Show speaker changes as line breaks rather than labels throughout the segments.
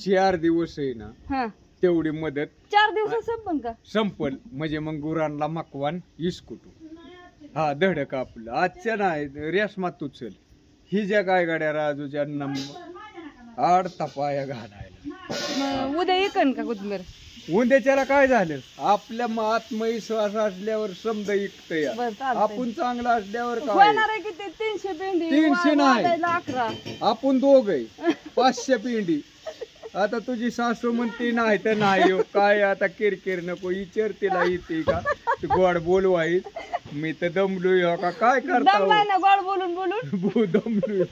4 दिवस आहे ना
हा
तेवढी मदत
4 दिवसात संपन का
संपल म्हणजे मग गुरांना मकवान इसकुटू हा धडक आपलं आजच्या नाही रेशमा तू चल ही ज्या काय गाड्या राजूच्या आड तपाया घालायला
मग उद्या येकन का कोथिंबीर
उद्याच्याला काय झालं आपल्या आत्मविश्वास असल्यावर समजा इकत या
बरं चालतंय.
आपण चांगला असल्यावर काय
होणार आहे किती 300 पेंडी
300 नाही.
वाजायला 11
आपण दोघ 500 पिंडी आता तुझी सासू म्हणते नाही तर नाही हो. काय आता किरकिर नको विचार तिला येते का तू गोड बोलवाईत मी तर दमलोय हो का काय करता हो?
दमलाय ना गोड बोलून बोलून
दमलोय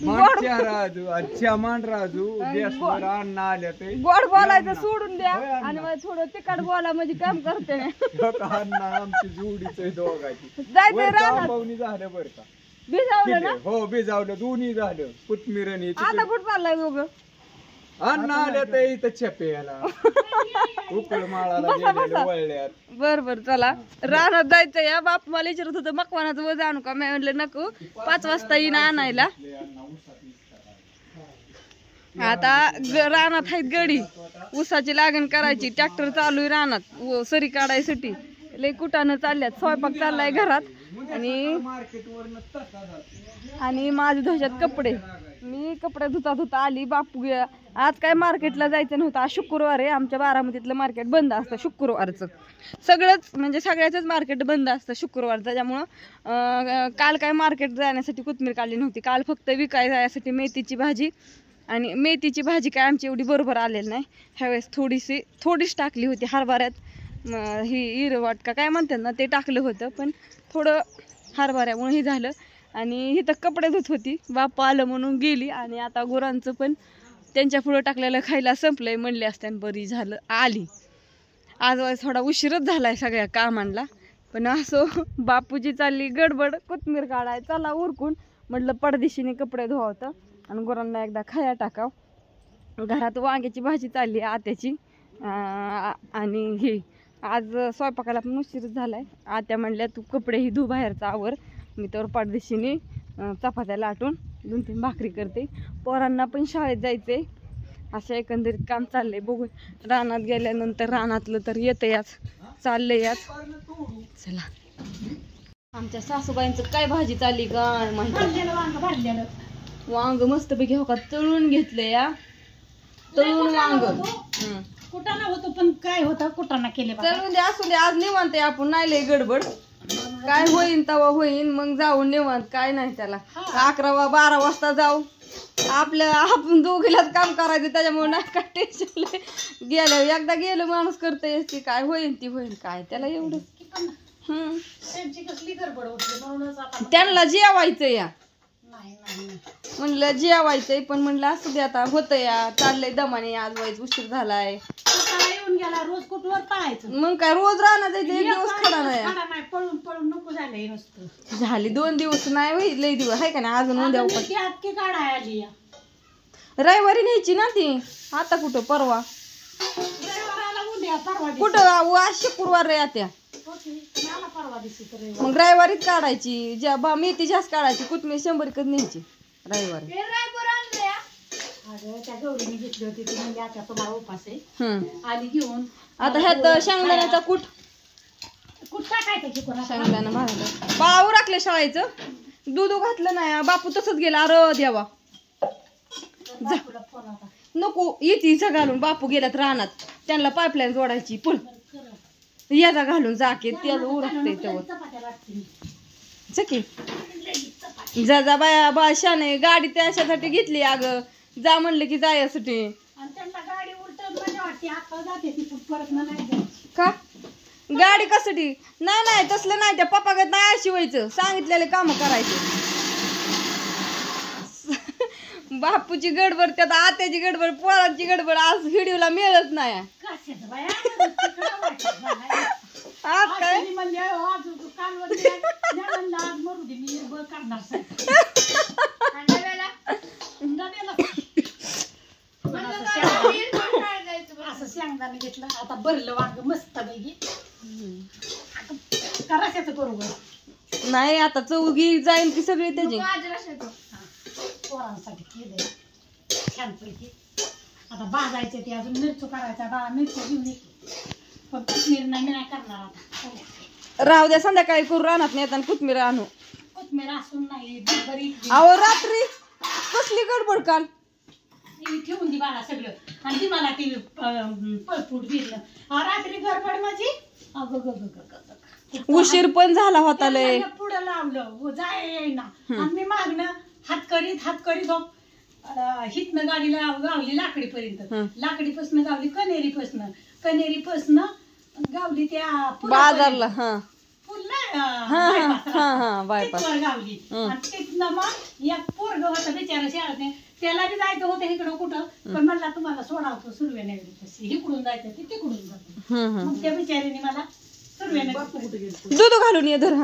मागच्या राजू अच्छा मान राजू गॅसवर अन्न आल्या ते
गोड बोलायचं सोडून द्या
होय अण्णा.
आणि मग थोडं तिखट बोला म्हणजे काम करते
अन्न आमची जोडीच आहे दोघांची
जायचं
वर
रानात
पाहुणी झालं बरं का
भिजावलं ना
हो बेजावलं दोन्ही झालं कोथमीरणी
आता कुठं चाललाय दोघं
अन्न आल्या तर इथं छपे याला उकळ माळाला गेलेलं वळल्यात
बर बर चला रानात जायचं या बाप मला विचारत होतं मकवानाचं वज आणू का मी म्हणलं नको 5 वाजता येईन आणायला आता रानात आहेत गडी ऊसाची लागण करायची ट्रॅक्टर चालू आहे रानात सरी काढायसाठी लय कुटानं चालल्यात स्वयंपाक चाललाय घरात आणि माझे धुशात कपडे मी कपडे धुता धुता आली बापू आज काय मार्केटला जायचं नव्हतं आज शुक्रवार आहे आमच्या बारामतीतलं मार्केट बंद असतं शुक्रवारचं सगळंच म्हणजे सगळ्याचंच मार्केट बंद असतं शुक्रवारचं त्याच्यामुळं काल काय मार्केट जाण्यासाठी कोथमीर काढली नव्हती काल फक्त विकाय जाण्यासाठी मेथीची भाजी आणि मेथीची भाजी काय आमची एवढी बरोबर आलेली नाही ह्यावेळेस थोडीच टाकली होती हरभऱ्यात ही इरवाट का काय म्हणतात ना ते टाकलं होतं पण थोडं हरभऱ्यामुळे हे झालं आणि इथं कपडे धुत होती बाप्पा आलं म्हणून गेली आणि आता गुरांचं पण त्यांच्या पुढं टाकलेलं खायला संपलंय म्हणले असत्यान बरी झालं आली आज थोडा उशीरच झालाय सगळ्या कामांना पण असो बापूची चालली गडबड कोथमीर काढाय चला उरकून म्हटलं पडदिशीने कपडे धुवावतं आणि गुरांना एकदा खाया टाकाव घरात वांग्याची भाजी चालली आत्याची आणि ही आज स्वयंपाकाला पण उशीरच झालाय आत्या म्हणल्या तू कपडे ही धु बाहेरचा आवर मी तर पडदिशीने चपात्या लाटून 2-3 भाकरी करते पोरांना पण शाळेत जायचंय असं एकंदरीत काम चाललंय बघू रानात गेल्यानंतर रानातलं तर येतं याच चाललंय याच चला आमच्या सासूबाईंचं काय भाजी चालली काय माहिती वांग मस्त पैकी हो का तळून घेतलं या तळून वांग
कुटाणा होतो पण काय होतं कुटाणा केले
तळून दे असू दे आज निवांत आहे आपण नाही लय गडबड काय होईन तवा होईन मग जाऊन निवांत काय नाही त्याला 11-12 वाजता जाऊ आपण दोघीलाच काम करायचं त्याच्यामुळे नाही काय टेन्शन गेलं एकदा गेलं माणूस करतय की काय होईन ती होईन काय त्याला एवढं
त्यांची कसली गडबड होती म्हणूनच आता
त्यांना जेवायचं या
नाही
म्हणलं जेवायचंय पण म्हणलं असं दे आता होतं या चाललंय दमाने आज वाईच उशीर झालाय
येऊन गेला रोज कुठवर पळायचं
मग काय रोज राहणार जायचं 1 दिवस खडा
नाही पळून पळून नको झालंय नुसतं
झाली 2 दिवस नाही होई लय दिवस आहे का नाही अजून उद्या
ती आतकी काढाय आली
रविवारी न्यायची ना ती आता कुठं परवा
उद्या परवा
कुठं आज शुक्रवार रे आत्या
मला परवा दिवशी
मग रविवारीच काढायची ज्या मेथी जास्त काढायची कोथमीर 100 न्यायची रविवारी
त्या गौरीने घेतली होती ती म्हणजे आता तुम्हाला उपास आहे आली घेऊन
आता ह्यात शेंगदाण्याचा कूट
टाकायचं
शेंगदाणा भाजलं बाळावर राखले शाळेचं दूध घातलं नाही बापू तसंच गेला अरे देवा
फोन होता
नको येतीचा घालून बापू गेल्यात रानात त्यांना पाईपलाईन जोडायची पुल याचा घालून जाके त्याला उरकते तेव्हा चकी जा बाया बा शाने गाडी त्याच्यासाठी घेतली अगं जा म्हणलं की जायसाठी
गाडी उलट
का गाडी कसाठी नाही तसलं नाही त्या पप्पागत नाही शिवायचं सांगितलेले काम करायचे बापूची गडबड त्यात आत्याची गडबड पोरांची गडबड आज व्हिडिओला मिळत नाही आज काय
शेंगदाणे घेतलं आता भरलं वांग मस्त पैकी करायचं बरोबर
नाही आता चौघी जाईल ती सगळी त्याची
पोरांसाठी केलंय छानपैकी. आता भाजायचे ते अजून मिरचू करायचा. बा मिरची घेऊन येते. पण कोथमीर नाही, मी नाही करणार आता.
राहू द्या, संध्याकाळी करू रानात नेताना कोथमीर आणू.
कोथमीर असून नाही बरी
अहो रात्री कसली गडबड काल.
ठेवून दे बाळा सगळं. आणि ती मला ती पळपूट दिलं रात्री गडबड माझी. अगं ग ग ग ग.
उशीर पण झाला होता लय.
पुढं लावलं जाय ना. आणि मी मागणं हात करीत हितनं गाडीला गावली लाकडीपर्यंत. लाकडीपासून गावली कनेरीपासून गावली त्या
बाजारला.
फुल
बायपास
गावली. आणि तिथनं मग एक पोरग होतं बिचारा शाळेत. त्याला बी जायचं होतं इकडं कुठं. पण म्हणला तुम्हाला सोडावतो सुरव्याने इकडून जायचं ते तिकडून जातो. मग त्या बिचारीने मला सुरव्याने
दूध घालून ये धर.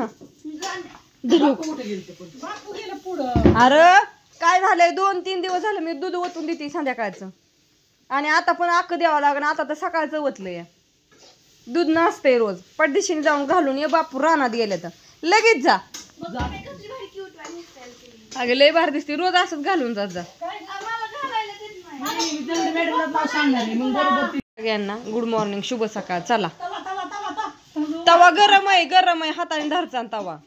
बापू गेलं पुढं.
अरे काय झालंय 2-3 दिवस झालं मी दूध ओतून देते संध्याकाळचं. आणि आता पण अक्क द्यावं लागलं. आता तर सकाळचं ओतलंय. दूध नसतंय रोज. पडदिशीने जाऊन घालून ये. बापू रानात गेले तर लगेच जा. अगं लय भारी दिसते. रोज असंच घालून जात जा. सगळ्यांना गुड मॉर्निंग, शुभ सकाळ. चला. तवा गरम आहे हाताने धरचा तवा.